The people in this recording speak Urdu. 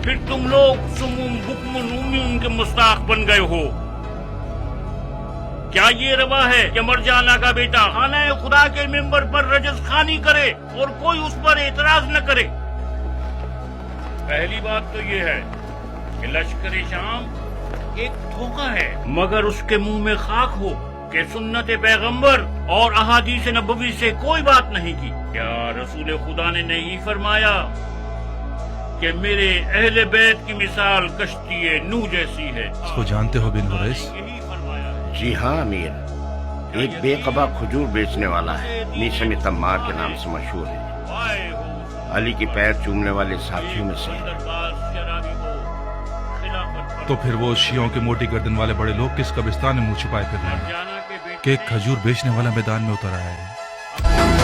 پھر تم لوگ سموم بکم رومیون کے مستاق بن گئے ہو. کیا یہ روا ہے کہ مرجانہ کا بیٹا خانہ خدا کے ممبر پر رجز خوانی کرے اور کوئی اس پر اعتراض نہ کرے؟ پہلی بات تو یہ ہے کہ لشکر شام ایک دھوکہ ہے، مگر اس کے منہ میں خاک ہو کہ سنت پیغمبر اور احادیث نبوی سے کوئی بات نہیں کی. کیا رسول خدا نے نہیں فرمایا کہ میرے اہل بیت کی مثال کشتی نوح جیسی ہے؟ اس کو جانتے ہو بن حریث؟ جی ہاں امیر، ایک بے قبا کھجور بیچنے والا ہے، میسم تمار کے نام سے مشہور ہے، علی کی پیر چومنے والے ساتھیوں میں سے. تو پھر وہ شیعوں کے موٹی گردن والے بڑے لوگ کس قبرستان میں منہ چھپائے پھر رہے ہیں کہ ایک کھجور بیچنے والا میدان میں اتر آیا ہے؟